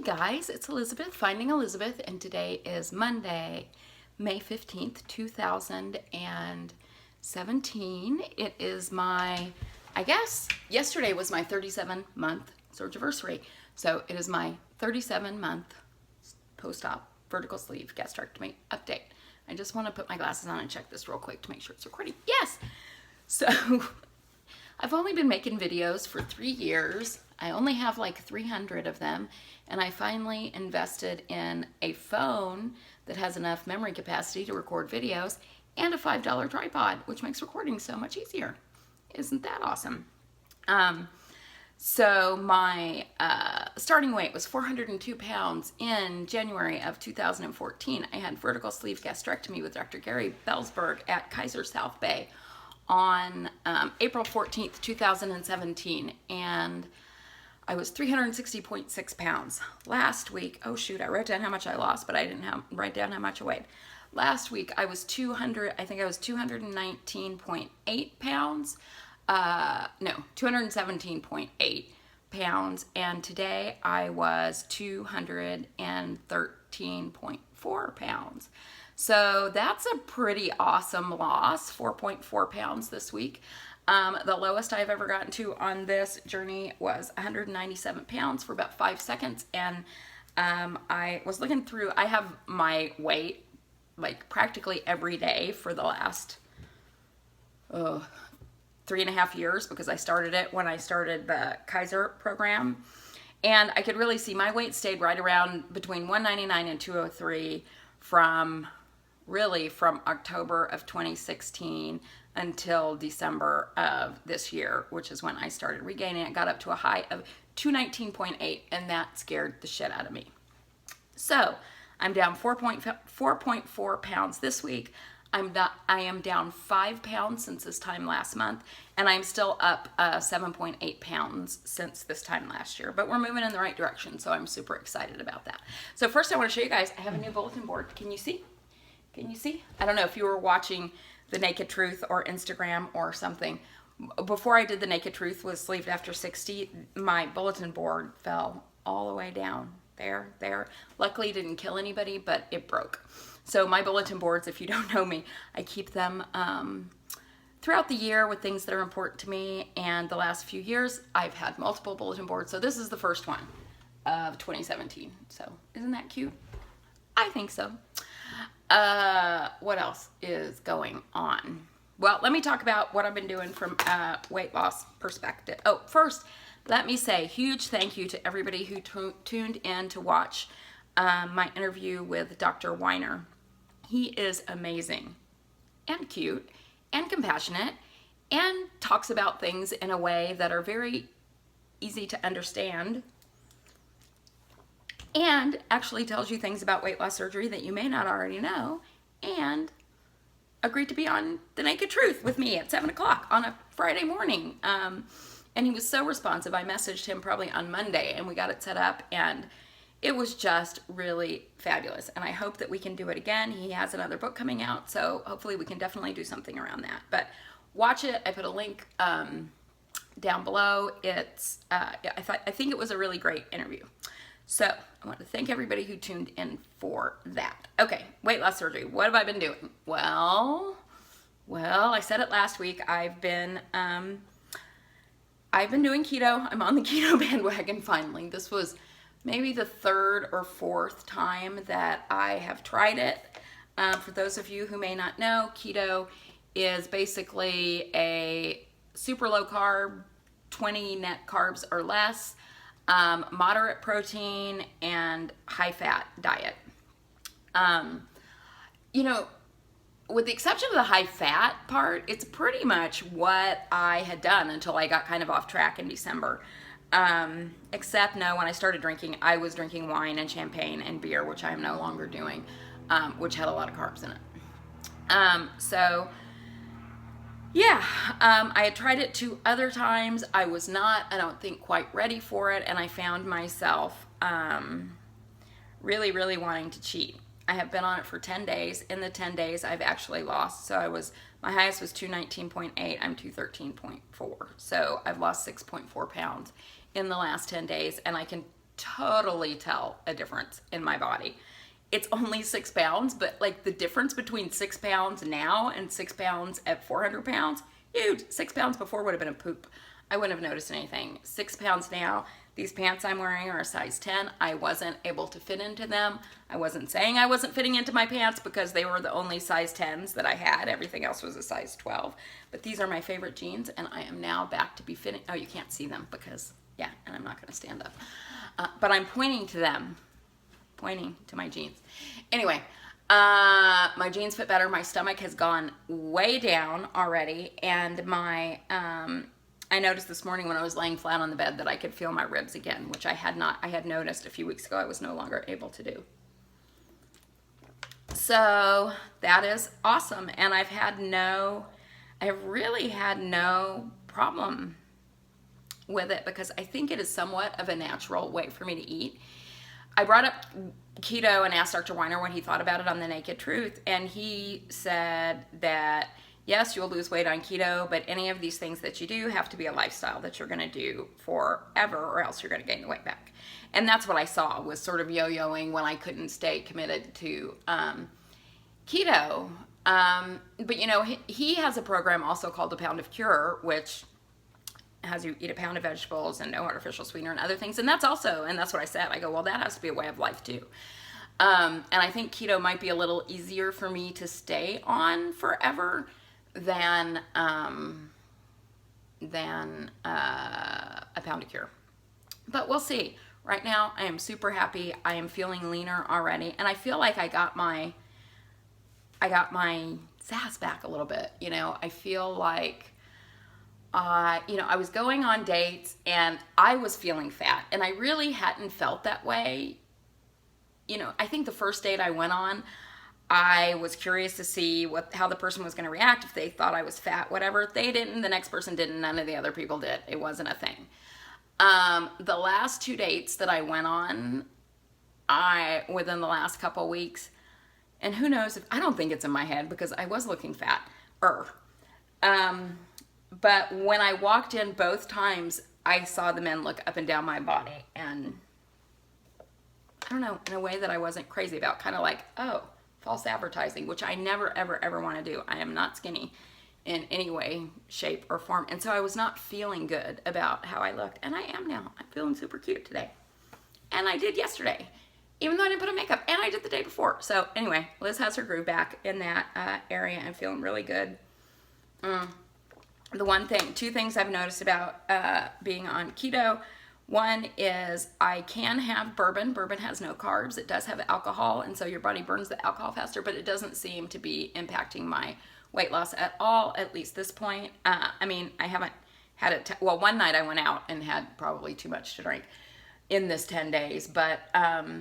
guys, it's Elizabeth, Finding Elizabeth, and today is Monday, May 15th, 2017. It is I guess yesterday was my 37-month surgiversary, so it is my 37-month post-op vertical sleeve gastrectomy update. I just want to put my glasses on and check this real quick to make sure it's recording. Yes! So, I've only been making videos for 3 years. I only have like 300 of them, and I finally invested in a phone that has enough memory capacity to record videos and a $5 tripod, which makes recording so much easier. Isn't that awesome? So my starting weight was 402 pounds in January of 2014. I had vertical sleeve gastrectomy with Dr. Gary Bellsberg at Kaiser South Bay on April 14th, 2017, and I was 360.6 pounds. Last week, oh shoot, I wrote down how much I lost, but I didn't write down how much I weighed. Last week, I was 219.8 pounds. No, 217.8 pounds, and today I was 213.4 pounds. So that's a pretty awesome loss, 4.4 pounds this week. The lowest I've ever gotten to on this journey was 197 pounds for about 5 seconds, and I was looking through, I have my weight like practically every day for the last 3.5 years, because I started it when I started the Kaiser program, and I could really see my weight stayed right around between 199 and 203 from October of 2016 until December of this year, which is when I started regaining. It got up to a high of 219.8, and that scared the shit out of me. So I'm down 4.4 pounds this week. I am down 5 pounds since this time last month, and I'm still up 7.8 pounds since this time last year. But we're moving in the right direction, so I'm super excited about that. So first I want to show you guys, I have a new bulletin board. Can you see? Can you see? I don't know if you were watching The Naked Truth or Instagram or something. Before I did The Naked Truth with Sleeved After 60, my bulletin board fell all the way down. There. Luckily, it didn't kill anybody, but it broke. So my bulletin boards, if you don't know me, I keep them throughout the year with things that are important to me. And the last few years, I've had multiple bulletin boards. So this is the first one of 2017. So isn't that cute? I think so. What else is going on? Well, let me talk about what I've been doing from a weight loss perspective. Oh, first, let me say huge thank you to everybody who tuned in to watch my interview with Dr. Weiner. He is amazing and cute and compassionate and talks about things in a way that are very easy to understand, and actually tells you things about weight loss surgery that you may not already know, and agreed to be on The Naked Truth with me at 7 o'clock on a Friday morning. And he was so responsive. I messaged him probably on Monday, and we got it set up, and it was just really fabulous. And I hope that we can do it again. He has another book coming out, so hopefully we can definitely do something around that. But watch it. I put a link down below. It's I think it was a really great interview. So I want to thank everybody who tuned in for that. Okay, weight loss surgery. What have I been doing? Well, I said it last week. I've been doing keto. I'm on the keto bandwagon finally. This was maybe the 3rd or 4th time that I have tried it. For those of you who may not know, keto is basically a super low carb, 20 net carbs or less, moderate protein, and high fat diet. With the exception of the high fat part, it's pretty much what I had done until I got kind of off track in December. Except when I started drinking, I was drinking wine and champagne and beer, which I am no longer doing, which had a lot of carbs in it. I had tried it 2 other times. I was not, I don't think, quite ready for it, and I found myself really, really wanting to cheat. I have been on it for 10 days. In the 10 days, I've actually lost. So my highest was 219.8. I'm 213.4. So I've lost 6.4 pounds in the last 10 days, and I can totally tell a difference in my body. It's only 6 pounds, but like the difference between 6 pounds now and 6 pounds at 400 pounds, huge. 6 pounds before would have been a poop. I wouldn't have noticed anything. 6 pounds now. These pants I'm wearing are a size 10. I wasn't able to fit into them. I wasn't saying I wasn't fitting into my pants because they were the only size 10s that I had. Everything else was a size 12. But these are my favorite jeans, and I am now back to be fitting. Oh, you can't see them because, yeah, and I'm not going to stand up. But I'm pointing to them. Pointing to my jeans. Anyway, my jeans fit better. My stomach has gone way down already, and my I noticed this morning when I was laying flat on the bed that I could feel my ribs again, which I had noticed a few weeks ago I was no longer able to do. So that is awesome, and I have really had no problem with it because I think it is somewhat of a natural way for me to eat. I brought up keto and asked Dr. Weiner what he thought about it on The Naked Truth, and he said that yes, you'll lose weight on keto, but any of these things that you do have to be a lifestyle that you're going to do forever, or else you're going to gain the weight back. And that's what I saw, was sort of yo-yoing when I couldn't stay committed to keto. But you know, he has a program also called The Pound of Cure, which has you eat a pound of vegetables and no artificial sweetener and other things. And that's what I said. I go, well, that has to be a way of life too. And I think keto might be a little easier for me to stay on forever than a Pound of Cure. But we'll see. Right now, I am super happy. I am feeling leaner already, and I feel like I got my sass back a little bit. You know, I feel like I was going on dates and I was feeling fat, and I really hadn't felt that way. You know, I think the first date I went on, I was curious to see how the person was going to react, if they thought I was fat, whatever. They didn't, the next person didn't, none of the other people did. It wasn't a thing. The last 2 dates that I went on, within the last couple weeks, and who knows, I don't think it's in my head because I was looking fat. But when I walked in both times, I saw the men look up and down my body, and I don't know, in a way that I wasn't crazy about, kind of like, oh, false advertising, which I never, ever, ever want to do. I am not skinny in any way, shape, or form. And so I was not feeling good about how I looked. And I am now. I'm feeling super cute today. And I did yesterday, even though I didn't put on makeup. And I did the day before. So anyway, Liz has her groove back in that area and feeling really good. Two things I've noticed about being on keto. One is I can have bourbon. Bourbon has no carbs. It does have alcohol, and so your body burns the alcohol faster, but it doesn't seem to be impacting my weight loss at all, at least this point. I mean, I haven't had it. One night I went out and had probably too much to drink in this 10 days, but that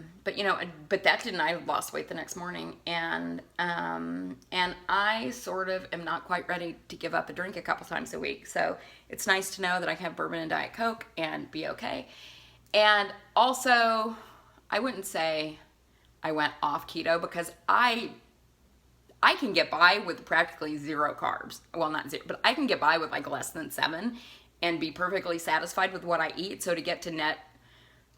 didn't. I lost weight the next morning, and I sort of am not quite ready to give up a drink a couple times a week. So it's nice to know that I can have bourbon and Diet Coke and be okay. And also, I wouldn't say I went off keto because I can get by with practically 0 carbs. Well, not 0, but I can get by with like less than 7 and be perfectly satisfied with what I eat. So to get to net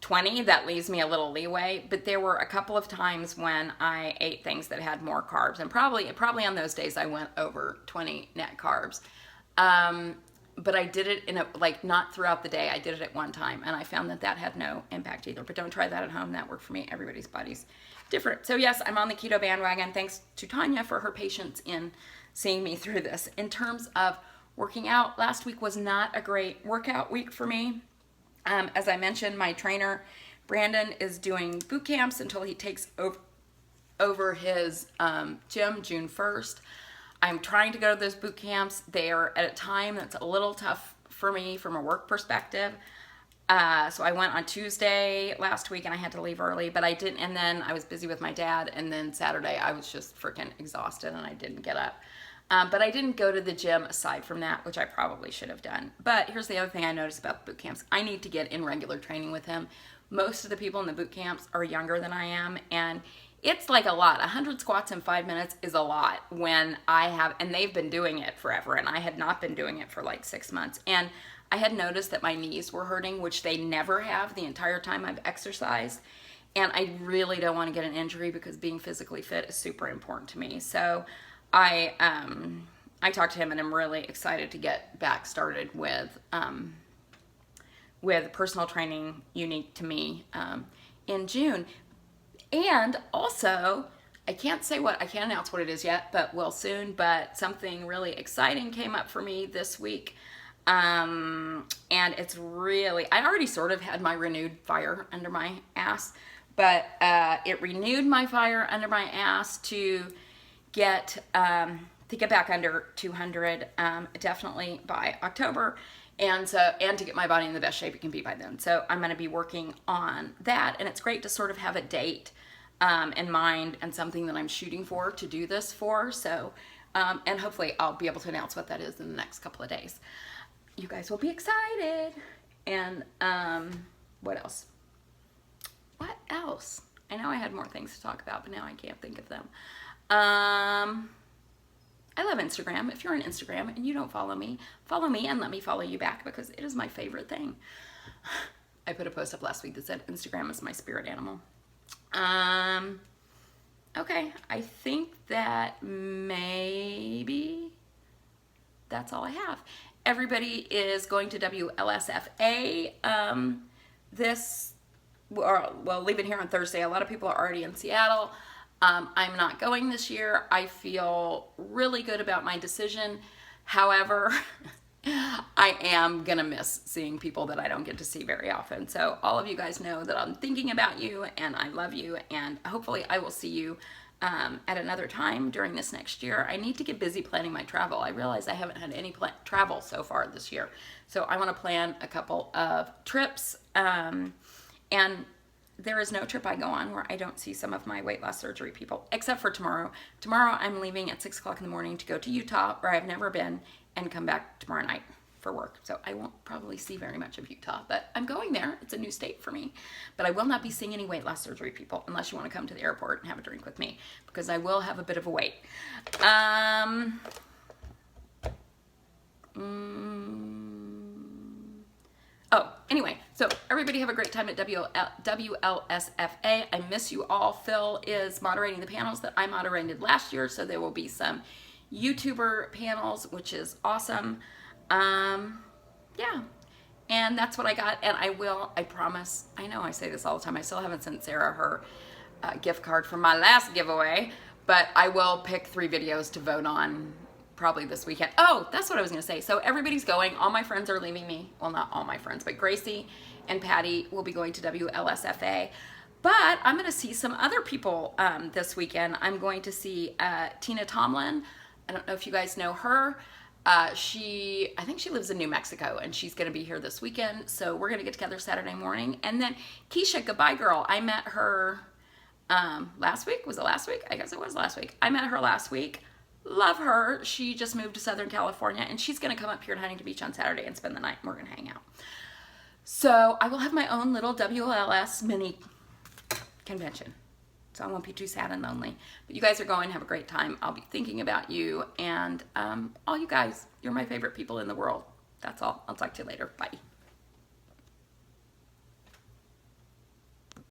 20, that leaves me a little leeway. But there were a couple of times when I ate things that had more carbs, and probably on those days I went over 20 net carbs. But I did it not throughout the day. I did it at one time, and I found that had no impact either. But don't try that at home. That worked for me. Everybody's body's different. So yes, I'm on the keto bandwagon. Thanks to Tanya for her patience in seeing me through this. In terms of working out, last week was not a great workout week for me. As I mentioned, my trainer, Brandon, is doing boot camps until he takes over his gym June 1st. I'm trying to go to those boot camps. They are at a time that's a little tough for me from a work perspective. So I went on Tuesday last week and I had to leave early, but I didn't. And then I was busy with my dad. And then Saturday I was just freaking exhausted and I didn't get up. But I didn't go to the gym aside from that, which I probably should have done. But here's the other thing I noticed about the boot camps. I need to get in regular training with him. Most of the people in the boot camps are younger than I am, and it's like a lot. 100 squats in 5 minutes is a lot and they've been doing it forever, and I had not been doing it for like 6 months. And I had noticed that my knees were hurting, which they never have the entire time I've exercised. And I really don't want to get an injury because being physically fit is super important to me. So I talked to him, and I'm really excited to get back started with personal training unique to me in June. And also, I can't announce what it is yet, but will soon. But something really exciting came up for me this week. And it's really, I already sort of had my renewed fire under my ass, but it renewed my fire under my ass to get back under 200, definitely by October, and to get my body in the best shape it can be by then. So I'm going to be working on that, and it's great to sort of have a date in mind and something that I'm shooting for to do this for. So, and hopefully I'll be able to announce what that is in the next couple of days. You guys will be excited. And what else? What else? I know I had more things to talk about, but now I can't think of them. I love Instagram. If you're on Instagram and you don't follow me and let me follow you back, because it is my favorite thing. I put a post up last week that said Instagram is my spirit animal. Okay, I think that maybe that's all I have. Everybody is going to WLSFA leaving here on Thursday. A lot of people are already in Seattle. I'm not going this year. I feel really good about my decision. However, I am gonna miss seeing people that I don't get to see very often. So all of you guys know that I'm thinking about you, and I love you, and hopefully I will see you at another time during this next year. I need to get busy planning my travel. I realize I haven't had any travel so far this year. So I wanna plan a couple of trips, and there is no trip I go on where I don't see some of my weight loss surgery people, except for tomorrow. Tomorrow I'm leaving at 6 o'clock in the morning to go to Utah, where I've never been, and come back tomorrow night for work. So I won't probably see very much of Utah, but I'm going there. It's a new state for me. But I will not be seeing any weight loss surgery people unless you want to come to the airport and have a drink with me, because I will have a bit of a wait. Oh, anyway, so everybody have a great time at WLSFA. I miss you all. Phil is moderating the panels that I moderated last year, so there will be some YouTuber panels, which is awesome. Yeah, and that's what I got, and I promise, I know I say this all the time, I still haven't sent Sarah her gift card from my last giveaway, but I will pick 3 videos to vote on probably this weekend. Oh, that's what I was gonna say. So everybody's going. All my friends are leaving me. Well, not all my friends, but Gracie and Patty will be going to WLSFA. But I'm gonna see some other people this weekend. I'm going to see Tina Tomlin. I don't know if you guys know her. I think she lives in New Mexico, and she's gonna be here this weekend. So we're gonna get together Saturday morning. And then Keisha, Goodbye Girl, I met her last week. Was it last week? I guess it was last week. I met her last week. Love her. She just moved to Southern California, and she's going to come up here to Huntington Beach on Saturday and spend the night, and we're going to hang out. So I will have my own little WLS mini convention. So I won't be too sad and lonely. But you guys are going. Have a great time. I'll be thinking about you. And all you guys, you're my favorite people in the world. That's all. I'll talk to you later. Bye.